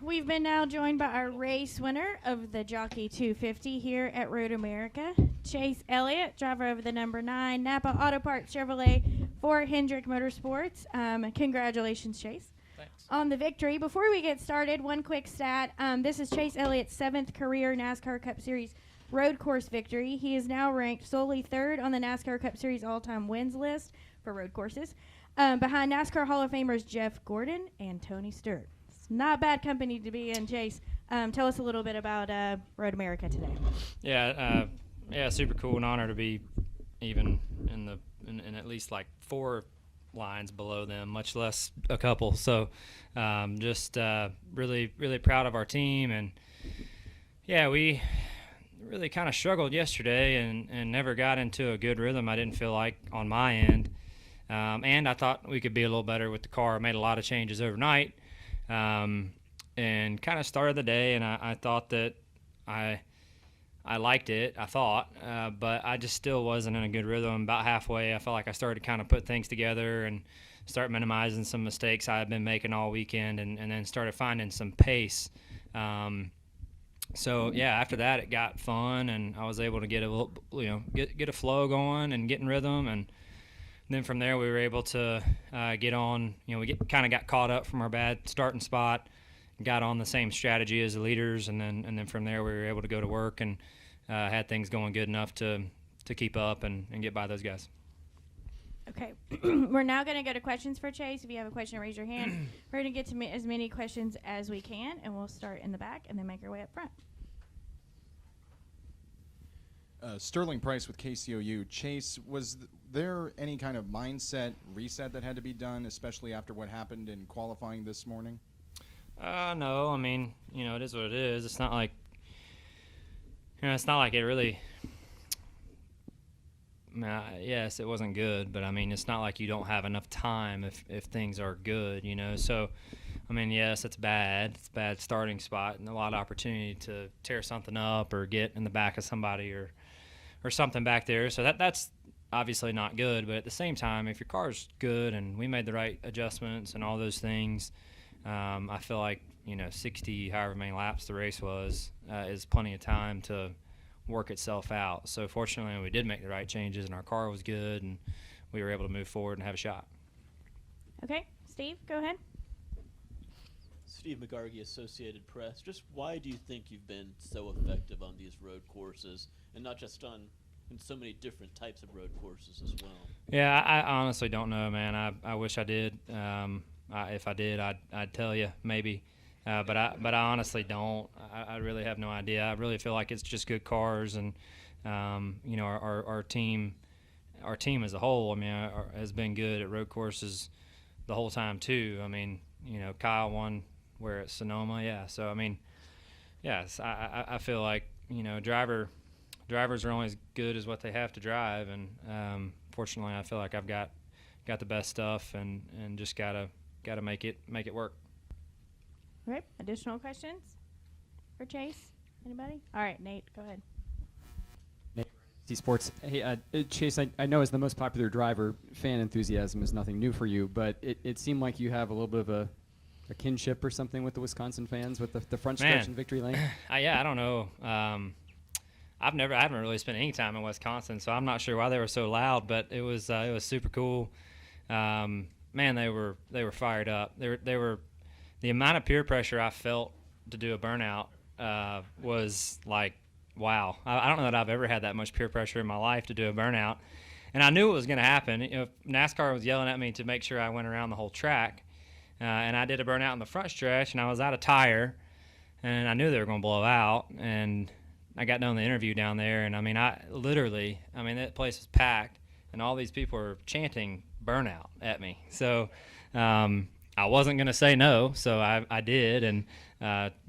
we've been now joined by our race winner of the Jockey 250 here at Road America, Chase Elliott, driver of the number 9 Napa Auto Parts Chevrolet for Hendrick Motorsports. Congratulations, Chase. Thanks. On the victory. Before we get started, one quick stat. This is Chase Elliott's 7th career NASCAR Cup Series road course victory. He is now ranked solely 3rd on the NASCAR Cup Series all-time wins list for road courses, behind NASCAR Hall of Famers Jeff Gordon and Tony Stewart. It's not bad company to be in, Chase. Tell us a little bit about Road America today. Yeah, super cool. An honor to be even in at least like 4 lines below them, much less a couple. So just really, really proud of our team. And, yeah, we really kind of struggled yesterday and never got into a good rhythm, I didn't feel like, on my end. And I thought we could be a little better with the car. I made a lot of changes overnight and kind of started the day, and I thought that I liked it, I thought, but I just still wasn't in a good rhythm. About halfway, I felt like I started to kind of put things together and start minimizing some mistakes I had been making all weekend, and then started finding some pace. So yeah, after that it got fun, and I was able to get a little, get a flow going and get in rhythm, and then from there we were able to get on. We kind of got caught up from our bad starting spot, got on the same strategy as the leaders, and then from there we were able to go to work and had things going good enough to keep up and get by those guys. Okay, we're now going to go to questions for Chase. If you have a question, raise your hand. We're going to get to as many questions as we can, and we'll start in the back and then make our way up front. Sterling Price with KCOU. Chase, was there any kind of mindset reset that had to be done, especially after what happened in qualifying this morning? No, I mean, it is what it is. It's not like, it really. Yes, it wasn't good, but I mean, it's not like you don't have enough time if things are good, So, I mean, yes, it's bad. It's a bad starting spot and a lot of opportunity to tear something up or get in the back of somebody or something back there. So that's obviously not good. But at the same time, if your car's good and we made the right adjustments and all those things, I feel like 60, however many laps the race was, is plenty of time to work itself out. So fortunately, we did make the right changes, and our car was good, and we were able to move forward and have a shot. Okay, Steve, go ahead. Steve McGargy, Associated Press. Just why do you think you've been so effective on these road courses, and not just in so many different types of road courses as well? Yeah, I honestly don't know, man. I wish I did. If I did, I'd tell you maybe. But I honestly don't. I really have no idea. I really feel like it's just good cars, and our team as a whole, I mean, has been good at road courses the whole time too. I mean, Kyle won where at Sonoma, yeah. So I mean, yes, I feel like drivers are only as good as what they have to drive, and fortunately, I feel like I've got the best stuff, and just gotta make it work. Okay, additional questions for Chase? Anybody? All right, Nate, go ahead. Nate, Sports. Hey, Chase, I know as the most popular driver, fan enthusiasm is nothing new for you, but it seemed like you have a little bit of a kinship or something with the Wisconsin fans with the front stretch in victory lane. Yeah, I don't know. I haven't really spent any time in Wisconsin, so I'm not sure why they were so loud, but it was super cool. Man, they were fired up. They were. The amount of peer pressure I felt to do a burnout was like, wow. I don't know that I've ever had that much peer pressure in my life to do a burnout. And I knew it was going to happen. NASCAR was yelling at me to make sure I went around the whole track. And I did a burnout in the front stretch, and I was out of tire. And I knew they were going to blow out. And I got done the interview down there. And, I mean, that place was packed. And all these people were chanting burnout at me. So I wasn't going to say no, so I did, and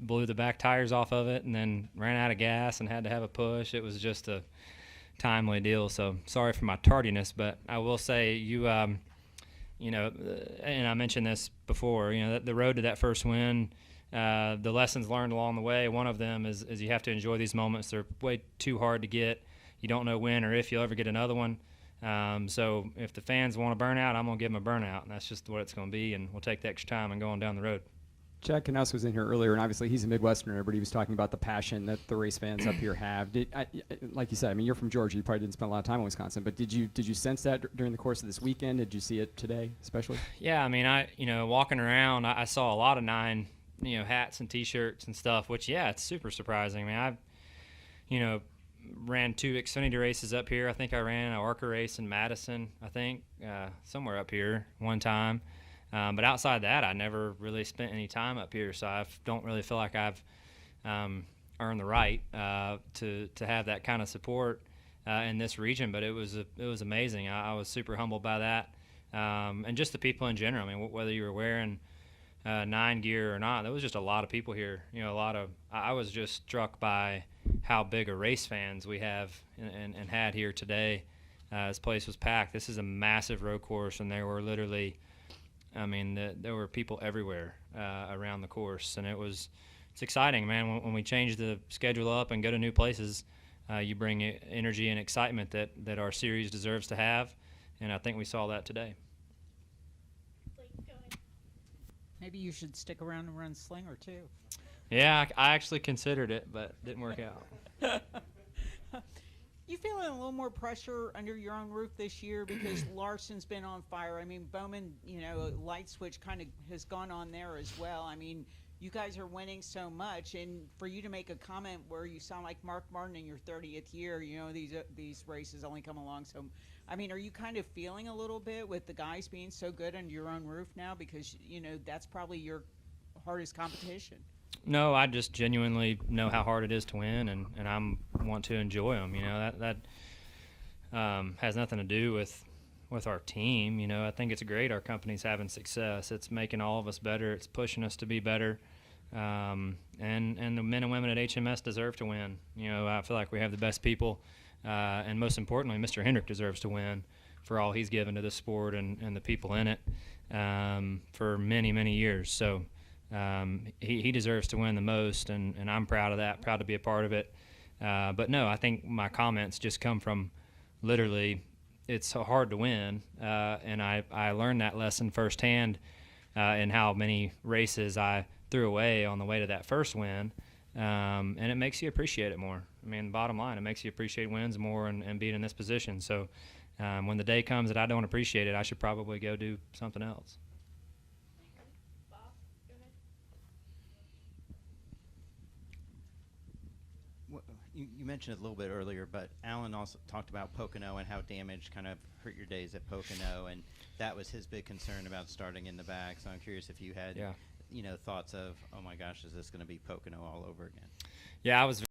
blew the back tires off of it, and then ran out of gas and had to have a push. It was just a timely deal, so sorry for my tardiness, but I will say and I mentioned this before, the road to that first win, the lessons learned along the way, one of them is you have to enjoy these moments. They're way too hard to get. You don't know when or if you'll ever get another one. So if the fans want a burnout, I'm going to give them a burnout, and that's just what it's going to be, and we'll take the extra time and go on down the road. Chad Knaus was in here earlier, and obviously he's a Midwesterner, but he was talking about the passion that the race fans up here have. Like you said, I mean, you're from Georgia. You probably didn't spend a lot of time in Wisconsin, but did you sense that during the course of this weekend? Did you see it today, especially? Yeah, I mean, walking around, I saw a lot of 9, hats and T-shirts and stuff. Which, yeah, it's super surprising. I mean, ran 2 Xfinity races up here. I think I ran an ARCA race in Madison. I think somewhere up here one time. But outside that, I never really spent any time up here, so I don't really feel like I've earned the right to have that kind of support in this region. But it was amazing. I was super humbled by that, and just the people in general. I mean, whether you were wearing 9 gear or not, there was just a lot of people here. I was just struck by how big a race fans we have and had here today. This place was packed. This is a massive road course, and there were literally, there were people everywhere around the course, and it's exciting, man. When we change the schedule up and go to new places, you bring energy and excitement that our series deserves to have, and I think we saw that today. Maybe you should stick around and run Slinger too. Yeah, I actually considered it, but didn't work out. You feeling a little more pressure under your own roof this year because Larson's been on fire? I mean, Bowman, light switch kind of has gone on there as well. I mean, you guys are winning so much, and for you to make a comment where you sound like Mark Martin in your 30th year, these races only come along. So, I mean, are you kind of feeling a little bit with the guys being so good under your own roof now because, that's probably your hardest competition? No, I just genuinely know how hard it is to win, and I want to enjoy them. That has nothing to do with our team. I think it's great our company's having success. It's making all of us better. It's pushing us to be better. And the men and women at HMS deserve to win. I feel like we have the best people, and most importantly, Mr. Hendrick deserves to win for all he's given to the sport and the people in it for many, many years. So he deserves to win the most, and I'm proud of that, proud to be a part of it. But no, I think my comments just come from literally it's so hard to win, and I learned that lesson firsthand in how many races I threw away on the way to that first win, and it makes you appreciate it more. I mean, bottom line, it makes you appreciate wins more and being in this position. So when the day comes that I don't appreciate it, I should probably go do something else. You mentioned it a little bit earlier, but Alan also talked about Pocono and how damage kind of hurt your days at Pocono, and that was his big concern about starting in the back. So I'm curious if you had, thoughts of, oh my gosh, is this going to be Pocono all over again? Yeah, I was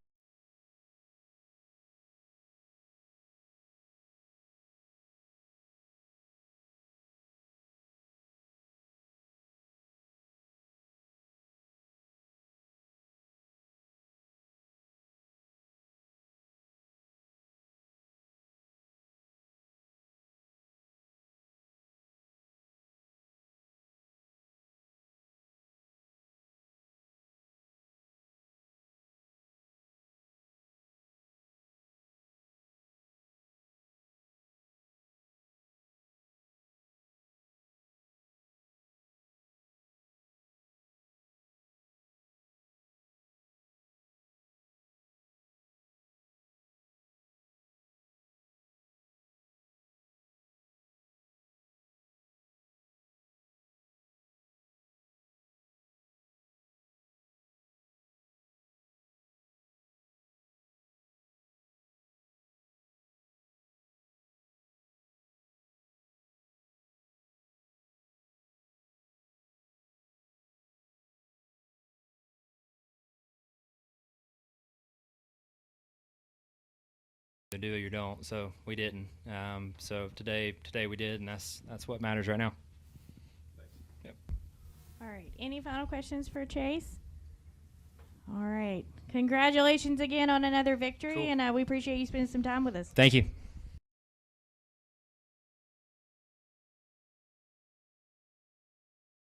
to do or you don't, so we didn't. So today we did, and that's what matters right now. Yep. All right. Any final questions for Chase? All right. Congratulations again on another victory, Cool. and we appreciate you spending some time with us. Thank you.